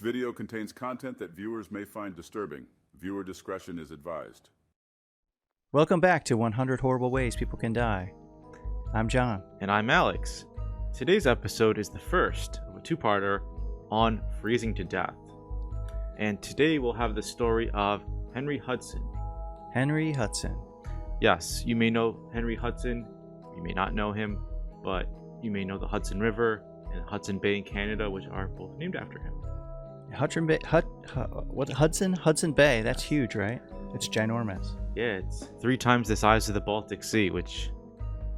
video contains content that viewers may find disturbing. Viewer discretion is advised. Welcome back to 100 Horrible Ways People Can Die. I'm Jon. And I'm Alex. Today's episode is the first of a two-parter on freezing to death. And today we'll have the story of Henry Hudson. Henry Hudson. Yes, you may know Henry Hudson, you may not know him, but you may know the Hudson River and Hudson Bay in Canada, which are both named after him. Hudson Bay, Hudson Bay, that's huge, right? It's ginormous. Yeah, it's 3 times the size of the Baltic Sea, which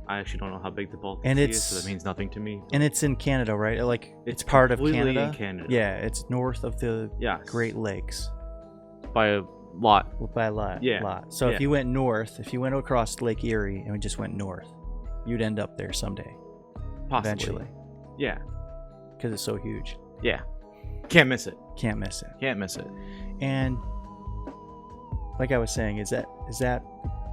I actually don't know how big the Baltic Sea is, so that means nothing to me. And it's in Canada, right? Like, it's part of Canada? In Canada. Yeah, it's north of the Great Lakes. By a lot. Well, by a lot. Yeah. Lot. So if you went north, if you went across Lake Erie and we just went north, you'd end up there someday. Possibly. Eventually. Yeah. Because it's so huge. Yeah. Can't miss it. Can't miss it. Can't miss it. And like I was saying, is that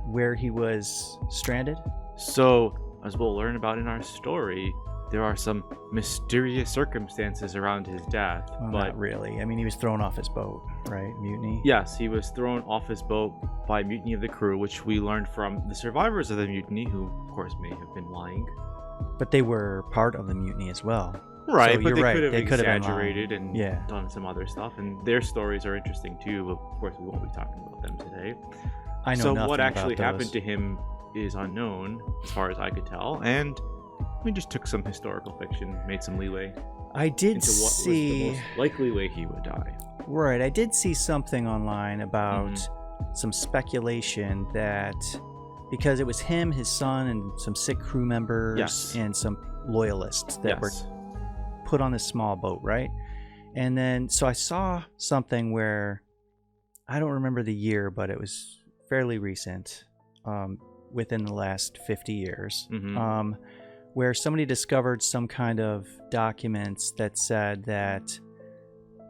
where he was stranded? So, as we'll learn about in our story, there are some mysterious circumstances around his death. Well, but not really. I mean, he was thrown off his boat, right? Mutiny? Yes, he was thrown off his boat by mutiny of the crew, which we learned from the survivors of the mutiny, who, of course, may have been lying. But they were part of the mutiny as well. Right, so but they could have They exaggerated and done some other stuff, and their stories are interesting too, but of course we won't be talking about them today. I know so nothing what actually about happened those. to him is unknown, as far as I could tell, and we just took some historical fiction, made some leeway. I did into what see was the most likely way he would die. Right, I did see something online about some speculation that because it was him, his son, and some sick crew members and some loyalists that were put on this small boat, right? And then so I saw something where I don't remember the year, but it was fairly recent, within the last 50 years, where somebody discovered some kind of documents that said that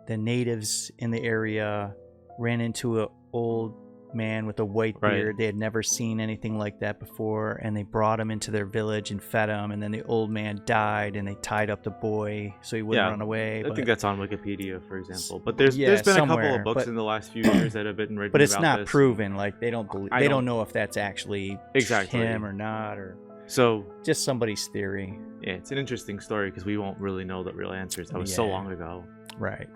the natives in the area ran into an old man with a white beard. They had never seen anything like that before, and they brought him into their village and fed him, and then the old man died, and they tied up the boy so he wouldn't run away. I think that's on Wikipedia, for example. But there's been a couple of books in the last few years that have been written about this. But it's not proven. Like, they don't believe. They don't know if that's actually him or not, or so just somebody's theory. Yeah, it's an interesting story because we won't really know the real answers. That was so long ago. Right.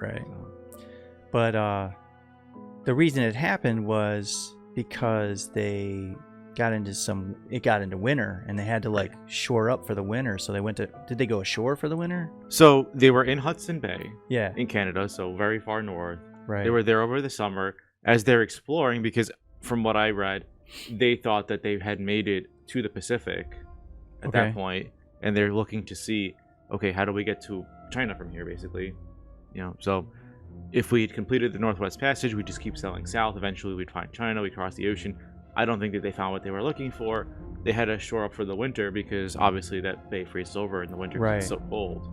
But the reason it happened was because they got into winter, and they had to shore up for the winter. So they did they go ashore for the winter? So they were in Hudson Bay, in Canada, so very far north. Right. They were there over the summer as they're exploring, because from what I read, they thought that they had made it to the Pacific at that point, and they're looking to see, okay, how do we get to China from here, basically, so if we had completed the Northwest Passage, we'd just keep sailing south. Eventually, we'd find China. We'd cross the ocean. I don't think that they found what they were looking for. They had to shore up for the winter because obviously that bay freezes over in the winter because it's so cold.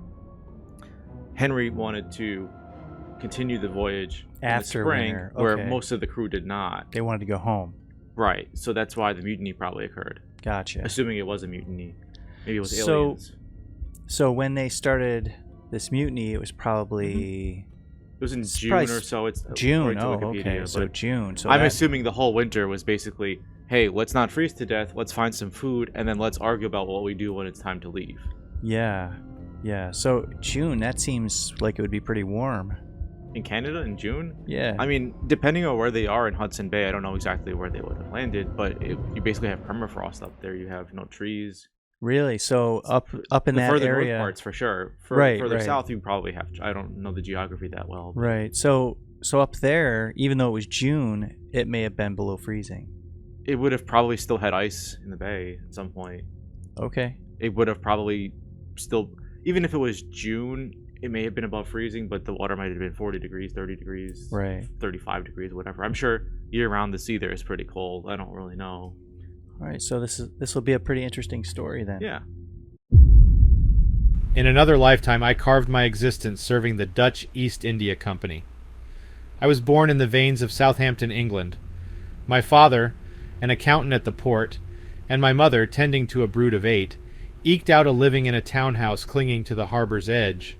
Henry wanted to continue the voyage after in the spring, winter. where most of the crew did not. They wanted to go home. Right. So that's why the mutiny probably occurred. Gotcha. Assuming it was a mutiny. Maybe it was aliens. So when they started this mutiny, it was probably... It was in June or so. It's June. Oh, okay. So June. So I'm assuming the whole winter was basically, hey, let's not freeze to death. Let's find some food, and then let's argue about what we do when it's time to leave. Yeah. So June. That seems like it would be pretty warm. In Canada in June? Yeah. I mean, depending on where they are in Hudson Bay, I don't know exactly where they would have landed, but you basically have permafrost up there. You have no trees. Really? So up in that further area, north parts for sure. Further south, you probably have. I don't know the geography that well. Right. So up there, even though it was June, it may have been below freezing. It would have probably still had ice in the bay at some point. Okay. It would have probably still, even if it was June, it may have been above freezing, but the water might have been 40 degrees, 30 degrees, 35 degrees, whatever. I'm sure year-round the sea there is pretty cold. I don't really know. All right, so this will be a pretty interesting story then. Yeah. In another lifetime, I carved my existence serving the Dutch East India Company. I was born in the veins of Southampton, England. My father, an accountant at the port, and my mother, tending to a brood of 8, eked out a living in a townhouse clinging to the harbor's edge.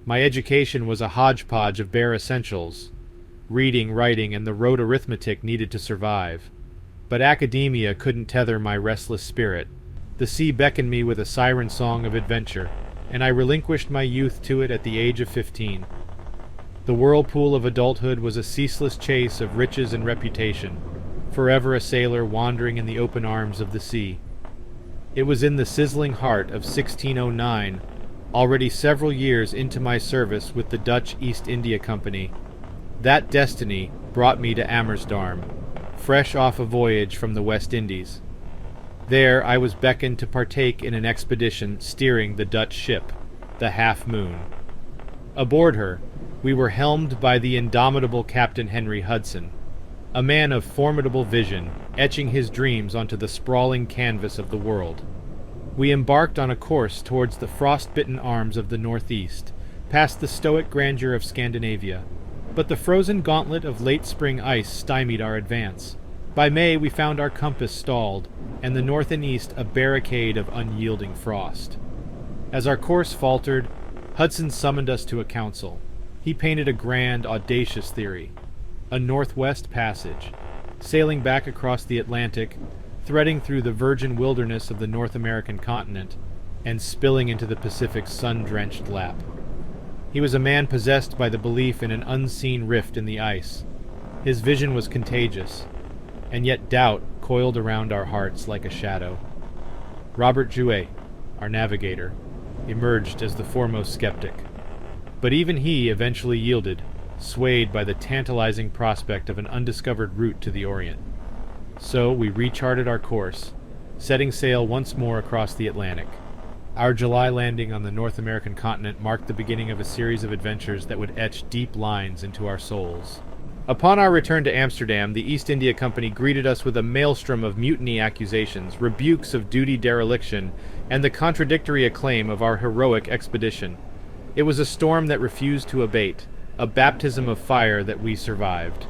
My education was a hodgepodge of bare essentials: reading, writing, and the rote arithmetic needed to survive. But academia couldn't tether my restless spirit. The sea beckoned me with a siren song of adventure, and I relinquished my youth to it at the age of 15. The whirlpool of adulthood was a ceaseless chase of riches and reputation, forever a sailor wandering in the open arms of the sea. It was in the sizzling heart of 1609, already several years into my service with the Dutch East India Company, that destiny brought me to Amersdarm, fresh off a voyage from the West Indies. There I was beckoned to partake in an expedition steering the Dutch ship, the Half Moon. Aboard her, we were helmed by the indomitable Captain Henry Hudson, a man of formidable vision, etching his dreams onto the sprawling canvas of the world. We embarked on a course towards the frost-bitten arms of the Northeast, past the stoic grandeur of Scandinavia, but the frozen gauntlet of late spring ice stymied our advance. By May we found our compass stalled, and the north and east a barricade of unyielding frost. As our course faltered, Hudson summoned us to a council. He painted a grand, audacious theory: a northwest passage, sailing back across the Atlantic, threading through the virgin wilderness of the North American continent, and spilling into the Pacific's sun-drenched lap. He was a man possessed by the belief in an unseen rift in the ice. His vision was contagious, and yet doubt coiled around our hearts like a shadow. Robert Jouet, our navigator, emerged as the foremost skeptic. But even he eventually yielded, swayed by the tantalizing prospect of an undiscovered route to the Orient. So we recharted our course, setting sail once more across the Atlantic. Our July landing on the North American continent marked the beginning of a series of adventures that would etch deep lines into our souls. Upon our return to Amsterdam, the East India Company greeted us with a maelstrom of mutiny accusations, rebukes of duty dereliction, and the contradictory acclaim of our heroic expedition. It was a storm that refused to abate, a baptism of fire that we survived.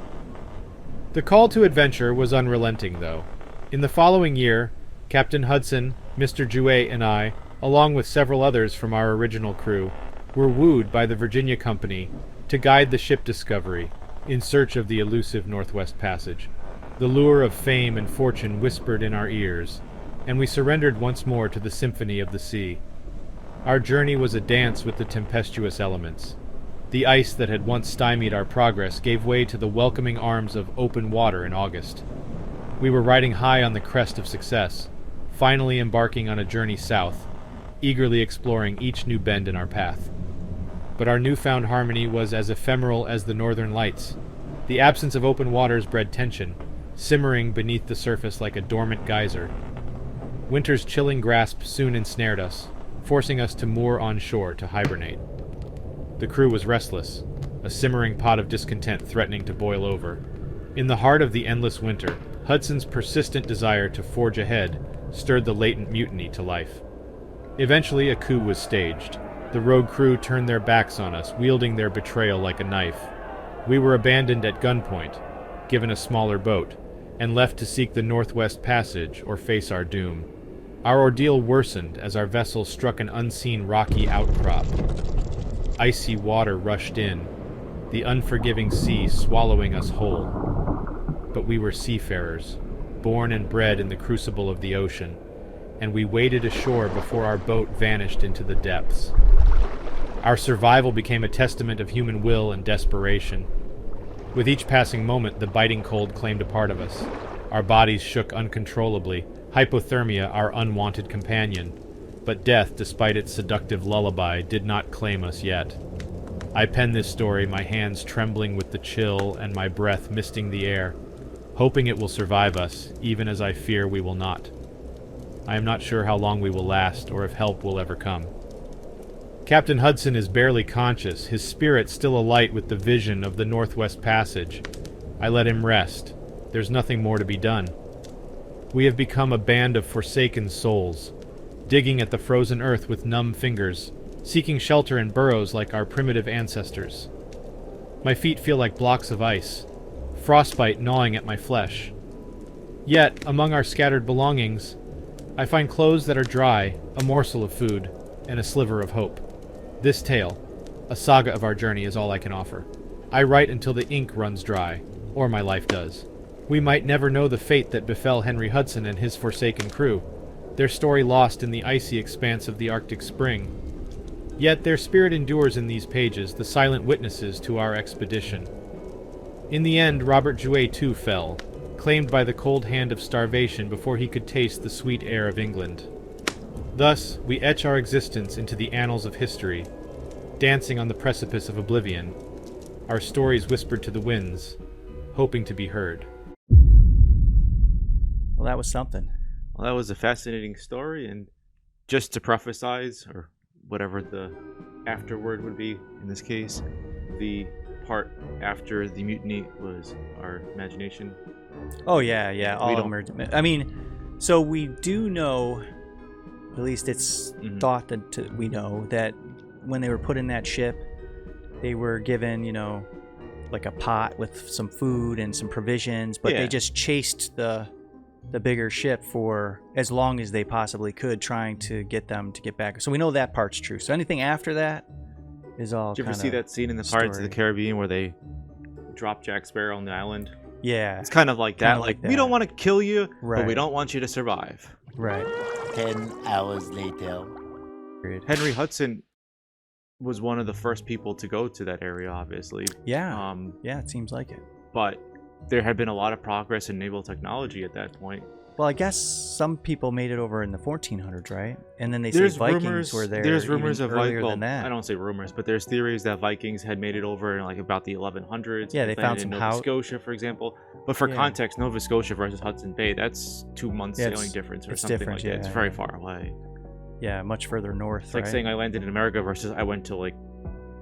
The call to adventure was unrelenting, though. In the following year, Captain Hudson, Mr. Jouet, and I, along with several others from our original crew, were wooed by the Virginia Company to guide the ship Discovery in search of the elusive Northwest Passage. The lure of fame and fortune whispered in our ears, and we surrendered once more to the symphony of the sea. Our journey was a dance with the tempestuous elements. The ice that had once stymied our progress gave way to the welcoming arms of open water in August. We were riding high on the crest of success, finally embarking on a journey south, eagerly exploring each new bend in our path. But our newfound harmony was as ephemeral as the northern lights. The absence of open waters bred tension, simmering beneath the surface like a dormant geyser. Winter's chilling grasp soon ensnared us, forcing us to moor on shore to hibernate. The crew was restless, a simmering pot of discontent threatening to boil over. In the heart of the endless winter, Hudson's persistent desire to forge ahead stirred the latent mutiny to life. Eventually, a coup was staged. The rogue crew turned their backs on us, wielding their betrayal like a knife. We were abandoned at gunpoint, given a smaller boat, and left to seek the Northwest Passage or face our doom. Our ordeal worsened as our vessel struck an unseen rocky outcrop. Icy water rushed in, the unforgiving sea swallowing us whole. But we were seafarers, born and bred in the crucible of the ocean, and we waded ashore before our boat vanished into the depths. Our survival became a testament of human will and desperation. With each passing moment, the biting cold claimed a part of us. Our bodies shook uncontrollably, hypothermia our unwanted companion. But death, despite its seductive lullaby, did not claim us yet. I pen this story, my hands trembling with the chill and my breath misting the air, hoping it will survive us, even as I fear we will not. I am not sure how long we will last, or if help will ever come. Captain Hudson is barely conscious, his spirit still alight with the vision of the Northwest Passage. I let him rest. There's nothing more to be done. We have become a band of forsaken souls, digging at the frozen earth with numb fingers, seeking shelter in burrows like our primitive ancestors. My feet feel like blocks of ice, frostbite gnawing at my flesh. Yet, among our scattered belongings, I find clothes that are dry, a morsel of food, and a sliver of hope. This tale, A saga of our journey is all I can offer. I write until the ink runs dry, or my life does. We might never know the fate that befell Henry Hudson and his forsaken crew, their story lost in the icy expanse of the Arctic spring. Yet their spirit endures in these pages, the silent witnesses to our expedition. In the end, Robert Jouet too fell, claimed by the cold hand of starvation before he could taste the sweet air of England. Thus, we etch our existence into the annals of history, dancing on the precipice of oblivion, our stories whispered to the winds, hoping to be heard. Well, that was something. Well, that was a fascinating story, and just to prophesize, or whatever the afterword would be in this case, the part after the mutiny was our imagination. Oh, yeah. All of them are... I mean, so we do know, at least it's thought that we know, that when they were put in that ship, they were given, like a pot with some food and some provisions, but they just chased the bigger ship for as long as they possibly could, trying to get them to get back. So we know that part's true. So anything after that is all. Did you ever see that scene in the Pirates of the Caribbean where they drop Jack Sparrow on the island? Yeah. It's kind of like that. Like, we don't want to kill you, but we don't want you to survive. Right. 10 hours later. Henry Hudson was one of the first people to go to that area, obviously. Yeah. Yeah, it seems like it. But there had been a lot of progress in naval technology at that point. Well, I guess some people made it over in the 1400s, right? And then they say Vikings were there. There's rumors of earlier than that. I don't say rumors, but there's theories that Vikings had made it over in like about the 1100s. Yeah, they found some Nova Scotia, for example. But for context, Nova Scotia versus Hudson Bay, that's 2 months sailing difference or something like that. It's very far away. Yeah, much further north. It's like saying I landed in America versus I went to like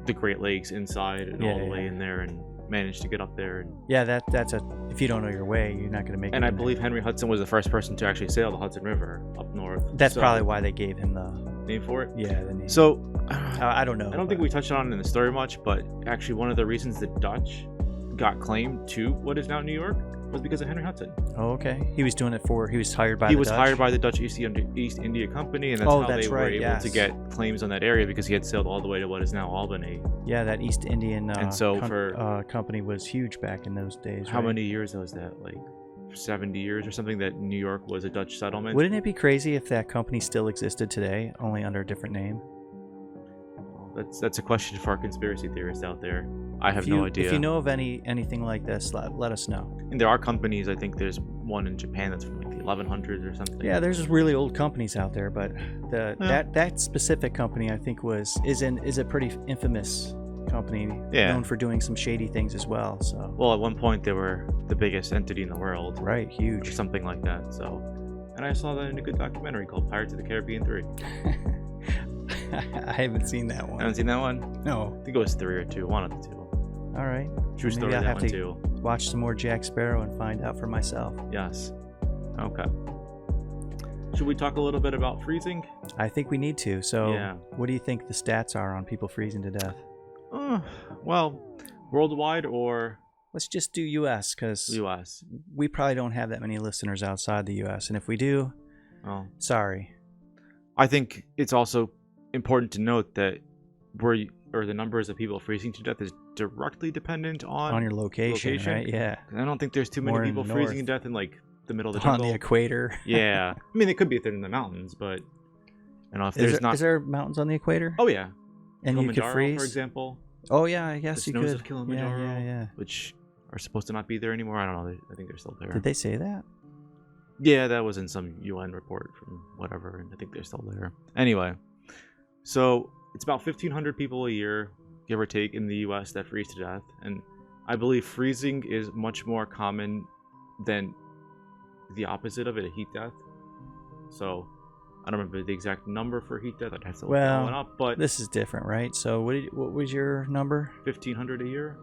the Great Lakes inside and all the way in there and managed to get up there. And that's if you don't know your way, you're not going to make it. And I believe Henry Hudson was the first person to actually sail the Hudson River up north. That's probably why they gave him the name for it. Yeah, the name. So I don't know. I don't think we touched on it in the story much, but actually one of the reasons the Dutch got claimed to what is now New York was because of Henry Hudson. Oh, okay. He was doing it he was hired by the Dutch? He was hired by the Dutch East India Company, and that's how they were able to get claims on that area, because he had sailed all the way to what is now Albany. Yeah, that East Indian for company was huge back in those days. How many years was that? Like 70 years or something that New York was a Dutch settlement? Wouldn't it be crazy if that company still existed today, only under a different name? That's a question for our conspiracy theorists out there. I have no idea. If you know of anything like this, let us know. And there are companies. I think there's one in Japan that's from like the 1100s or something. Yeah, there's really old companies out there, but that specific company I think is a pretty infamous company, known for doing some shady things as well. So. Well, at one point they were the biggest entity in the world. Right, huge. Or something like that. So, and I saw that in a good documentary called Pirates of the Caribbean 3. I haven't seen that one. Haven't seen that one? No. I think it was 3 or 2. One of the two. All right. True story. Maybe I'll have to too. Watch some more Jack Sparrow and find out for myself. Yes. Okay. Should we talk a little bit about freezing? I think we need to. So, what do you think the stats are on people freezing to death? Well, worldwide or... Let's just do U.S. because we probably don't have that many listeners outside the U.S. And if we do, sorry. I think it's also important to note that the numbers of people freezing to death is directly dependent on your location, right? Yeah. I don't think there's too many people freezing to death in like the middle of the jungle. On the equator. Yeah. I mean, they could be if they're in the mountains, but if there's not... Is there mountains on the equator? Oh, yeah. And you could freeze? for example. Oh, yeah, I guess you could. The snows of Kilimanjaro, yeah. which are supposed to not be there anymore. I don't know. I think they're still there. Did they say that? Yeah, that was in some UN report from whatever, and I think they're still there. Anyway, so it's about 1,500 people a year, give or take, in the U.S. that freeze to death, and I believe freezing is much more common than the opposite of it, a heat death. So I don't remember the exact number for heat death. I'd have to look that one up, but this is different, right? So what was your number? 1,500 a year.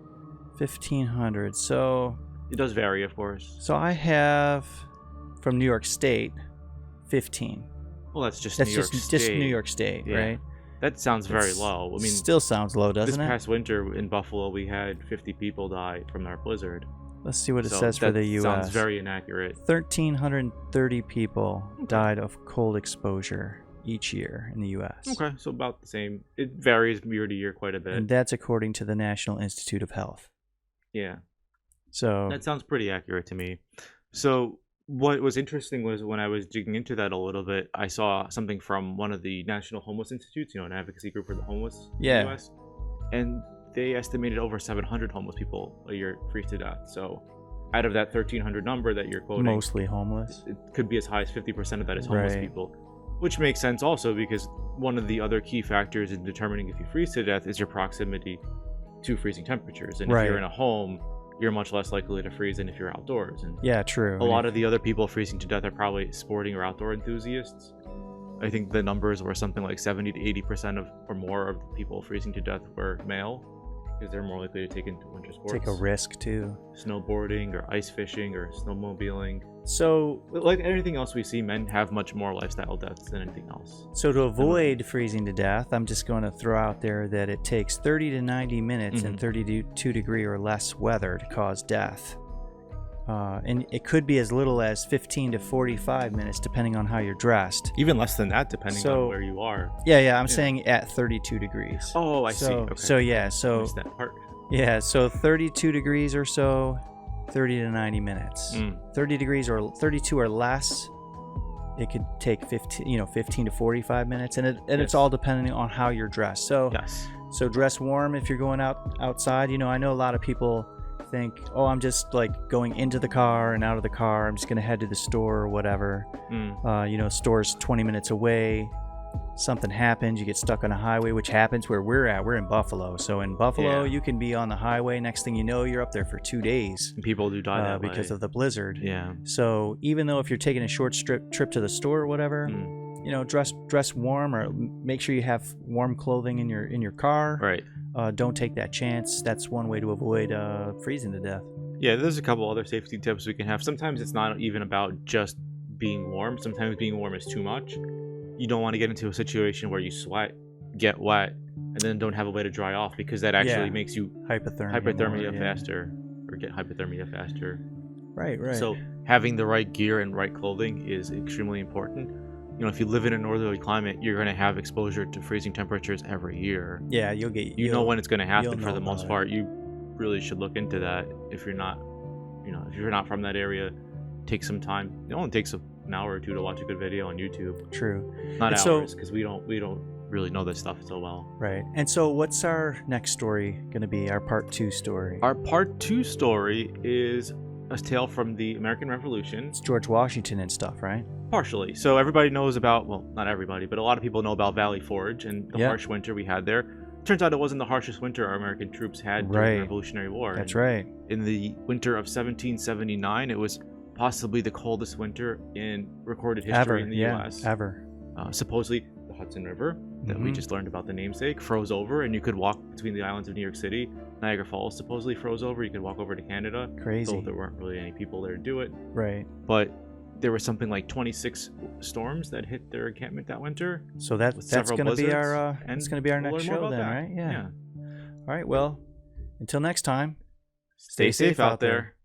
1,500. So it does vary, of course. So I have from New York State 15. Well, that's just New York State, right? That sounds very low. I mean, still sounds low, doesn't it? This past winter in Buffalo, we had 50 people die from our blizzard. Let's see what it says for the U.S. Sounds very inaccurate. 1,330 people died of cold exposure. each year in the U.S. Okay, so about the same. It varies year to year quite a bit. And that's according to the National Institute of Health. Yeah. So that sounds pretty accurate to me. So what was interesting was when I was digging into that a little bit, I saw something from one of the National Homeless Institutes, an advocacy group for the homeless in the US. And they estimated over 700 homeless people a year freeze to death. So out of that 1,300 number that you're quoting, mostly homeless. It could be as high as 50% of that is homeless people. Which makes sense also because one of the other key factors in determining if you freeze to death is your proximity to freezing temperatures. And if you're in a home, you're much less likely to freeze than if you're outdoors. And true. A lot of the other people freezing to death are probably sporting or outdoor enthusiasts. I think the numbers were something like 70 to 80% of or more of the people freezing to death were male, because they're more likely to take into winter sports. Take a risk too. Snowboarding or ice fishing or snowmobiling. So, like anything else we see, men have much more lifestyle deaths than anything else. So to avoid freezing to death, I'm just going to throw out there that it takes 30 to 90 minutes in 32 degree or less weather to cause death. And it could be as little as 15 to 45 minutes depending on how you're dressed. Even less than that depending on where you are. I'm saying at 32 degrees. Oh, I see. Okay. So I missed that part. Yeah, so 32 degrees or so, 30 to 90 minutes. 30 degrees or 32 or less, it could take 15 to 45 minutes, and it's all depending on how you're dressed. So so dress warm if you're going outside. I know a lot of people think, oh, I'm just like going into the car and out of the car, I'm just gonna head to the store or whatever. Store's 20 minutes away, something happens, you get stuck on a highway, which happens where we're in Buffalo. So in Buffalo, you can be on the highway, next thing you know, you're up there for 2 days. And people do die that because way. of the blizzard. Yeah. So even though if you're taking a short trip to the store or whatever, dress warm, or make sure you have warm clothing in your car. Right. Don't take that chance. That's one way to avoid freezing to death. Yeah, there's a couple other safety tips we can have. Sometimes it's not even about just being warm. Sometimes being warm is too much. You don't want to get into a situation where you sweat, get wet, and then don't have a way to dry off, because that actually makes you hypothermia faster, or get hypothermia faster. Right. So having the right gear and right clothing is extremely important. If you live in a northerly climate, you're going to have exposure to freezing temperatures every year. Yeah, you'll get. You know when it's going to happen for the most part. You really should look into that. If you're not, if you're not from that area, take some time. It only takes an hour or two to watch a good video on YouTube. True. Not hours, because we don't really know this stuff so well. Right. And so what's our next story going to be? Our part 2 story. Our part 2 story is a tale from the American Revolution. It's George Washington and stuff, right? Partially. So everybody knows about, well, not everybody, but a lot of people know about Valley Forge and the harsh winter we had there. Turns out it wasn't the harshest winter our American troops had during the Revolutionary War. That's right. In the winter of 1779, it was possibly the coldest winter in recorded history in the U.S. Ever. Supposedly, the Hudson River, that we just learned about the namesake, froze over, and you could walk between the islands of New York City. Niagara Falls supposedly froze over. You could walk over to Canada. Crazy. Though there weren't really any people there to do it. Right. But there was something like 26 storms that hit their encampment that winter. So that's going to be our next show then, right? Yeah. All right. Well, until next time, stay safe out there.